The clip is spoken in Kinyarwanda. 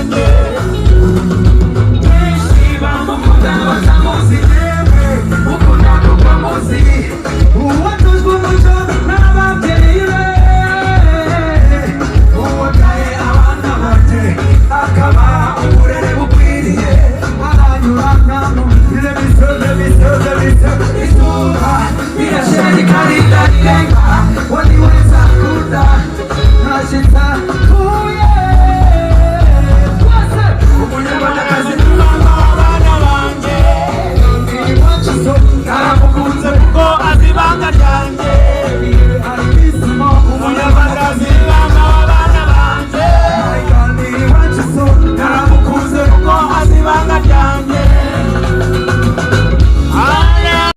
bwanjye benshi bamukunda batamuzi yewe ukunda kuko muzi uwatuzwe umuco n'ababyeyi be uwataye abana bate akaba uburere bukwiriye aranyura ntamubwire bisoze izuba rirashira ikarinda rirenga wari wese akunda ntashita kuye wese umunyarwandakazi n'umwana w'abana banjye iwacu so aramukunze kuko azi ibanga rya